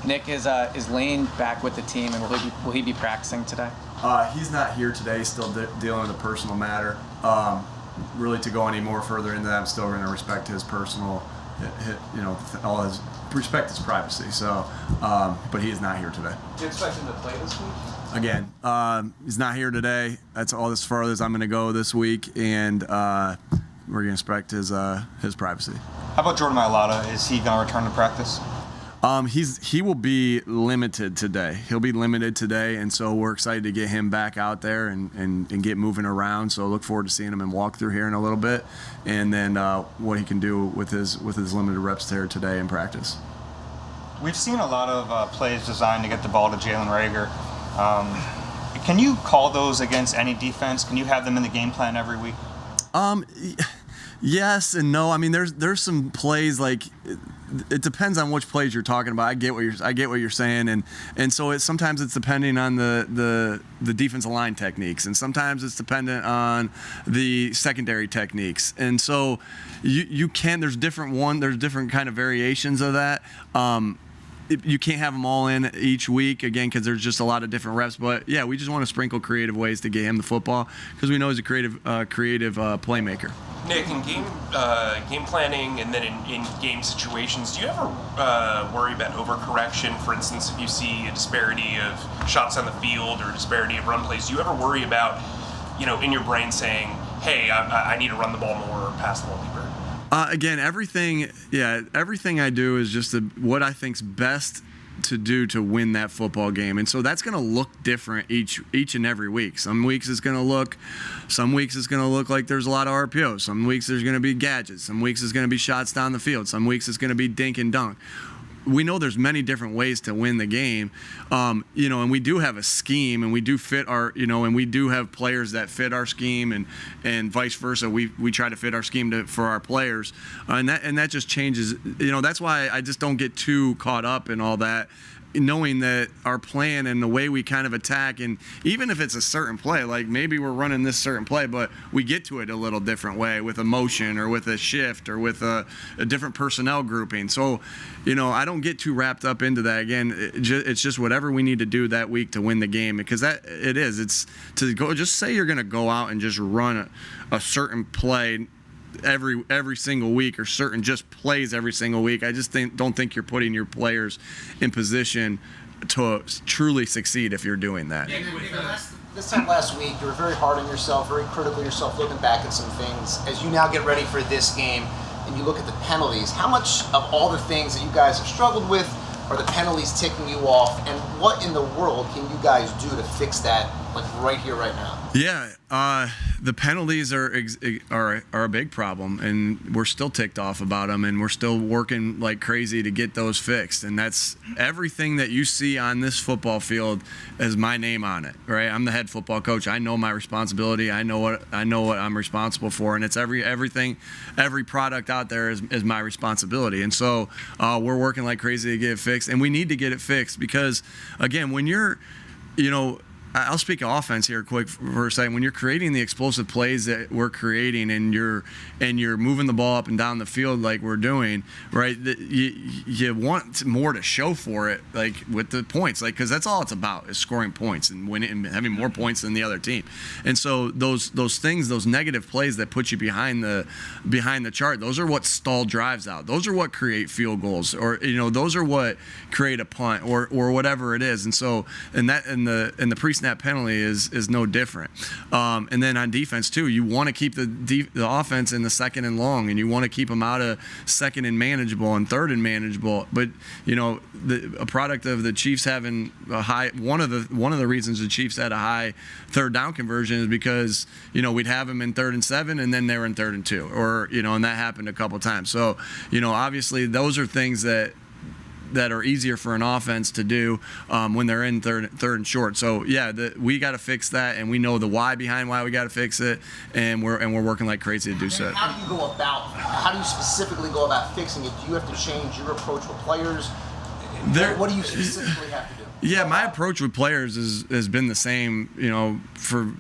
Nick, is Lane back with the team, and will he be practicing today? He's not here today. He's still dealing with a personal matter. Really, to go any more further into that, I'm still going to respect his personal, respect his privacy. So, but he is not here today. Do you expect him to play this week? Again, he's not here today. That's all as far as I'm going to go this week, and we're going to respect his privacy. How about Jordan Mailata? Is he going to return to practice? He will be limited today. He'll be limited today, and so we're excited to get him back out there and get moving around. So look forward to seeing him and walk through here in a little bit, and then what he can do with his limited reps there today in practice. We've seen a lot of plays designed to get the ball to Jaylen Reagor. Can you call those against any defense? Can you have them in the game plan every week? Yes and no. I mean, there's some plays like it depends on which plays you're talking about. I get what you're saying, and so sometimes it's depending on the defensive line techniques, and sometimes it's dependent on the secondary techniques, and so you can. There's different kind of variations of that. You can't have them all in each week, again, because there's just a lot of different reps. But, yeah, we just want to sprinkle creative ways to get him the football because we know he's a creative playmaker. Nick, in game planning and then in game situations, do you ever worry about overcorrection? For instance, if you see a disparity of shots on the field or a disparity of run plays, do you ever worry about, in your brain saying, hey, I need to run the ball more or pass the ball deeper? Again, everything I do is just what I think's best to do to win that football game, and so that's going to look different each and every week. Some weeks it's going to look like there's a lot of RPOs. Some weeks there's going to be gadgets. Some weeks it's going to be shots down the field. Some weeks it's going to be dink and dunk. We know there's many different ways to win the game, and we do have a scheme, and we do fit our, and we do have players that fit our scheme, and vice versa. We try to fit our scheme for our players, and that just changes. That's why I just don't get too caught up in all that, knowing that our plan and the way we kind of attack, and even if it's a certain play, like maybe we're running this certain play, but we get to it a little different way with a motion or with a shift or with a different personnel grouping. So, I don't get too wrapped up into that. Again, it's just whatever we need to do that week to win the game, because it's to go, just say you're going to go out and just run a certain play every single week, or certain just plays every single week. I just don't think you're putting your players in position to truly succeed if you're doing that. This time last week, you were very hard on yourself, very critical of yourself, looking back at some things. As you now get ready for this game and you look at the penalties, how much of all the things that you guys have struggled with are the penalties ticking you off, and what in the world can you guys do to fix that, like right here, right now? Yeah, the penalties are a big problem, and we're still ticked off about them, and we're still working like crazy to get those fixed. And that's everything that you see on this football field is my name on it, right? I'm the head football coach. I know my responsibility. I know what I'm responsible for, and it's everything, every product out there is my responsibility. And so we're working like crazy to get it fixed, and we need to get it fixed because, again, when you're, I'll speak offense here quick for a second. When you're creating the explosive plays that we're creating, and you're moving the ball up and down the field like we're doing, right? You want more to show for it, like with the points, like, because that's all it's about, is scoring points and winning and having more points than the other team. And so those things, those negative plays that put you behind the chart, those are what stall drives out. Those are what create field goals, or those are what create a punt or whatever it is. And so and the pre-snap penalty is no different. And then on defense too, you want to keep the offense in the second and long, and you want to keep them out of second and manageable and third and manageable. But a product of the Chiefs having a high, one of the reasons the Chiefs had a high third down conversion is because we'd have them in 3rd and 7, and then they were in 3rd and 2, or and that happened a couple times. So obviously those are things that are easier for an offense to do when they're in third and short. So yeah, we got to fix that, and we know the why behind why we got to fix it, and we're working like crazy to do so. How do you specifically go about fixing it? Do you have to change your approach with players? What do you specifically have to do? Yeah, my approach with players has been the same, for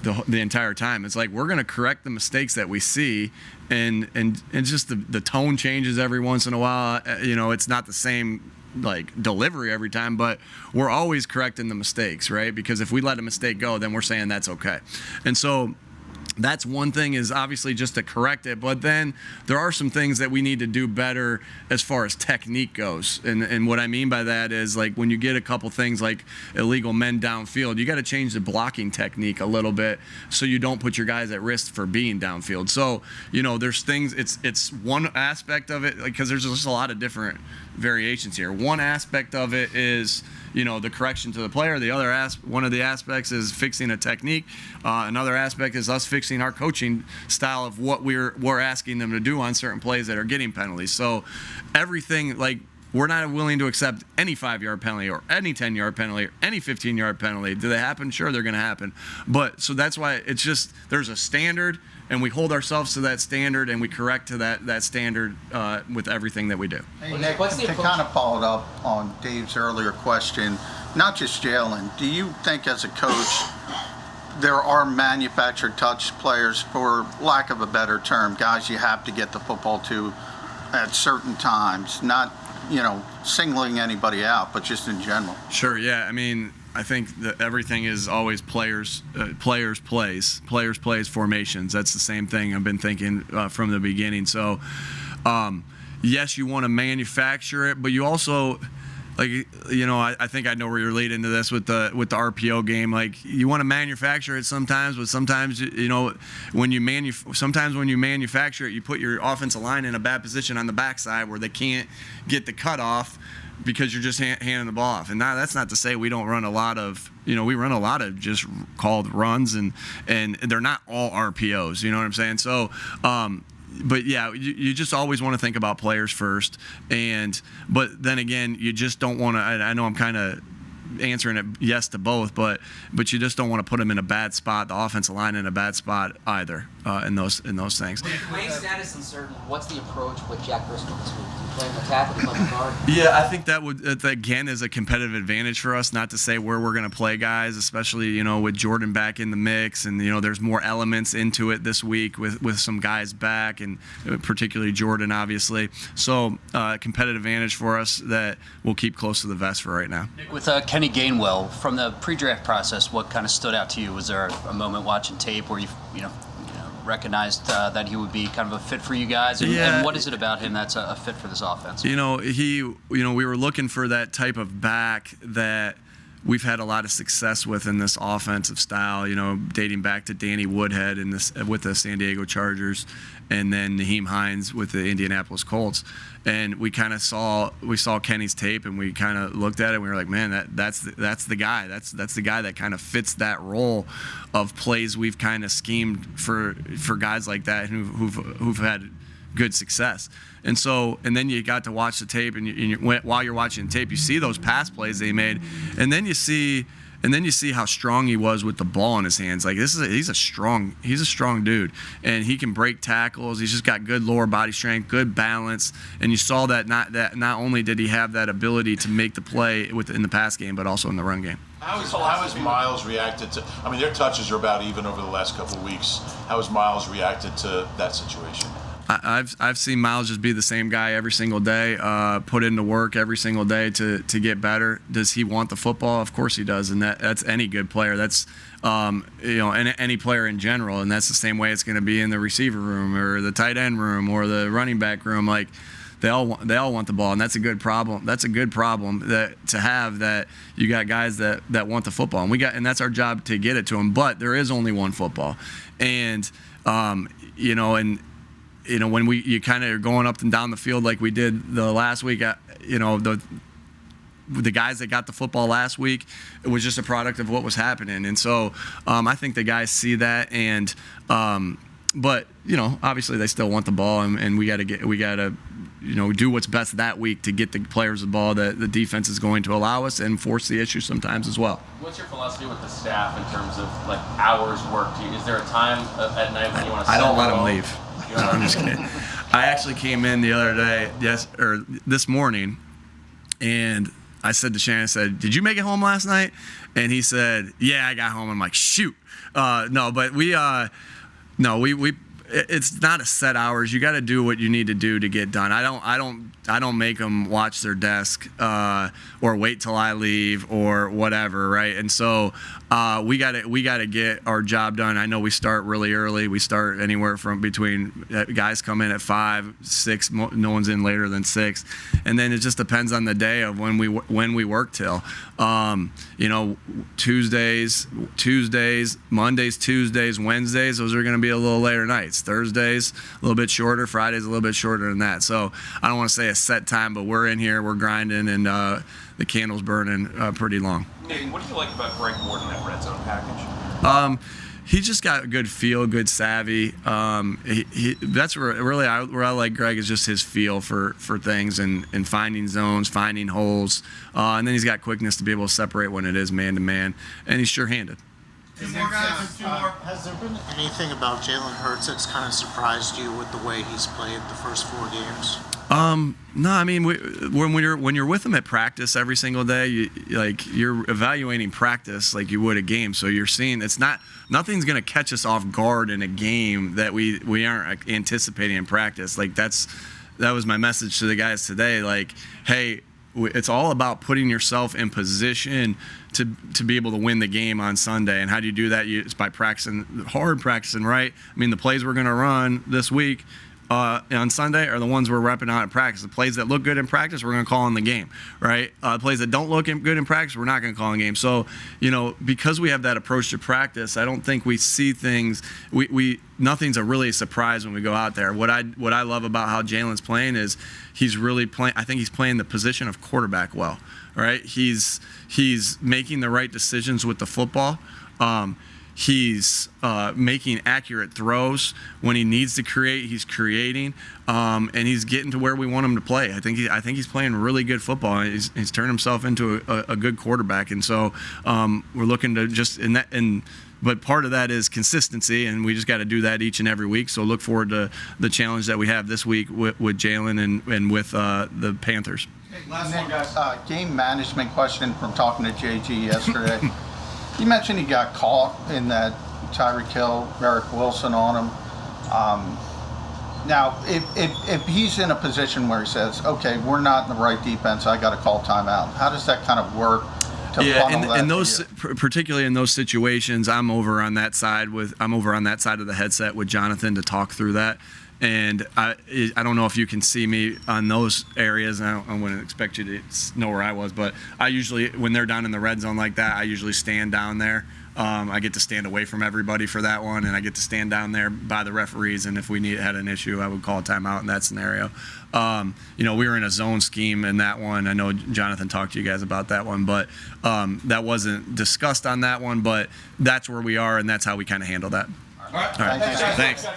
the entire time. It's like we're going to correct the mistakes that we see, and just the tone changes every once in a while. It's not the same like delivery every time, but we're always correcting the mistakes, right? Because if we let a mistake go, then we're saying that's okay. And so that's one thing, is obviously just to correct it, but then there are some things that we need to do better as far as technique goes. And what I mean by that is, like, when you get a couple things like illegal men downfield, you got to change the blocking technique a little bit so you don't put your guys at risk for being downfield. So, you know, there's things, it's one aspect of it, like, because there's just a lot of different variations here. One aspect of it is, you know, the correction to the player. The other one of the aspects is fixing a technique. Another aspect is us fixing our coaching style of what we're asking them to do on certain plays that are getting penalties. So everything, like, we're not willing to accept any 5-yard penalty or any 10-yard penalty or any 15-yard penalty. Do they happen? Sure, they're going to happen. But so that's why it's just, there's a standard, and we hold ourselves to that standard, and we correct to that standard with everything that we do. Hey, Nick, to kind of follow up on Dave's earlier question, not just Jalen, do you think as a coach there are manufactured touch players, for lack of a better term, guys you have to get the football to at certain times, not, you know, singling anybody out, but just in general? Sure, yeah. I mean, I think that everything is always players plays, formations. That's the same thing I've been thinking from the beginning. So, yes, you want to manufacture it, but you also, like, you know, I think I know where you're leading to this with the RPO game. Like, you want to manufacture it sometimes, but sometimes, you know, when you manufacture it, you put your offensive line in a bad position on the backside where they can't get the cutoff because you're just handing the ball off. And now that's not to say we don't run a lot of, you know, we run a lot of just called runs, and they're not all RPOs, you know what I'm saying? So, but yeah, you just always want to think about players first, but then again, you just don't want to. I know I'm kind of answering it yes to both, but you just don't want to put them in a bad spot, the offensive line in a bad spot either, in those things. With Wayne's status uncertain, what's the approach with Jack Driscoll this week? Do you play him a tackle, do you play him a guard? Yeah, I think that again is a competitive advantage for us. Not to say where we're going to play guys, especially, you know, with Jordan back in the mix, and, you know, there's more elements into it this week with some guys back, and particularly Jordan, obviously. So competitive advantage for us that we'll keep close to the vest for right now. With Kenny Gainwell, from the pre-draft process, what kind of stood out to you? Was there a moment watching tape where you recognized that he would be kind of a fit for you guys? And what is it about him that's a fit for this offense? You know, we were looking for that type of back that we've had a lot of success with in this offensive style, you know, dating back to Danny Woodhead with the San Diego Chargers, and then Naheem Hines with the Indianapolis Colts. And we saw Kenny's tape, and we kind of looked at it, and we were like, man, that's the guy. That's the guy that kind of fits that role of plays we've kind of schemed for guys like that who've had good success. And then you got to watch the tape, and while you're watching the tape, you see those pass plays they made, and then you see how strong he was with the ball in his hands. Like, he's a strong dude, and he can break tackles. He's just got good lower body strength, good balance, and you saw that not only did he have that ability to make the play in the pass game, but also in the run game. How has Miles reacted to? I mean, their touches are about even over the last couple of weeks. How has Miles reacted to that situation? I've seen Miles just be the same guy every single day, put into work every single day to get better. Does he want the football? Of course he does, and that's any good player. That's any player in general, and that's the same way it's going to be in the receiver room or the tight end room or the running back room. Like, they all want the ball, and that's a good problem. That's a good problem to have, that you got guys that want the football, and that's our job to get it to them. But there is only one football, and when you kind of are going up and down the field like we did the last week, the guys that got the football last week, it was just a product of what was happening. And so I think the guys see that, and but obviously they still want the ball, and we got to do what's best that week to get the players the ball that the defense is going to allow us, and force the issue sometimes as well. What's your philosophy with the staff in terms of like hours worked? Is there a time at night when you want to? I don't let them leave. No, I'm just kidding. I actually came in the other day, this morning, and I said to Shannon, I said, "Did you make it home last night?" And he said, "Yeah, I got home." I'm like, "Shoot." it's not a set hours. You got to do what you need to do to get done. I don't make them watch their desk or wait till I leave or whatever, right? And so we got to get our job done. I know we start really early. We start anywhere from between guys come in at 5, 6. No one's in later than 6, and then it just depends on the day of when we work till. Tuesdays, Mondays, Tuesdays, Wednesdays. Those are going to be a little later nights. Thursdays a little bit shorter. Fridays a little bit shorter than that. So I don't want to say a set time, but we're in here, we're grinding, and the candle's burning pretty long. Nick, what do you like about Greg Ward in that red zone package? He just got a good feel, good savvy. That's where I like Greg is just his feel for things and finding zones, finding holes, and then he's got quickness to be able to separate when it is man to man, and he's sure-handed. Has there been anything about Jalen Hurts that's kind of surprised you with the way he's played the first 4 games? No, I mean when you're with him at practice every single day, you're evaluating practice like you would a game. So you're seeing nothing's going to catch us off guard in a game that we aren't anticipating in practice. That was my message to the guys today. Like, hey, it's all about putting yourself in position to be able to win the game on Sunday. And how do you do that? It's by practicing hard, practicing right. I mean, the plays we're going to run this week on Sunday are the ones we're repping out at practice. The plays that look good in practice, we're going to call in the game, right? Plays that don't look good in practice, we're not going to call in the game. So, because we have that approach to practice, I don't think we see things. Nothing's really a surprise when we go out there. What I love about how Jalen's playing is he's really playing. I think he's playing the position of quarterback well, right? He's making the right decisions with the football. He's making accurate throws when he needs to create. He's creating, and he's getting to where we want him to play. I think he's playing really good football. He's turned himself into a good quarterback, and so we're looking to just in that. But part of that is consistency, and we just got to do that each and every week. So look forward to the challenge that we have this week with Jalen and with the Panthers. Hey, last one, guys. Game management question from talking to JG yesterday. You mentioned he got caught in that Tyreek Hill, Merrick Wilson on him. Now, if he's in a position where he says, okay, we're not in the right defense, I got to call timeout, how does that kind of work? Particularly in those situations, I'm over on that side of the headset with Jonathan to talk through that. And I don't know if you can see me on those areas. I wouldn't expect you to know where I was, but I usually, when they're down in the red zone like that, I usually stand down there. I get to stand away from everybody for that one, and I get to stand down there by the referees. And if we had an issue, I would call a timeout in that scenario. We were in a zone scheme in that one. I know Jonathan talked to you guys about that one, but that wasn't discussed on that one. But that's where we are, and that's how we kind of handle that. All right. Thanks.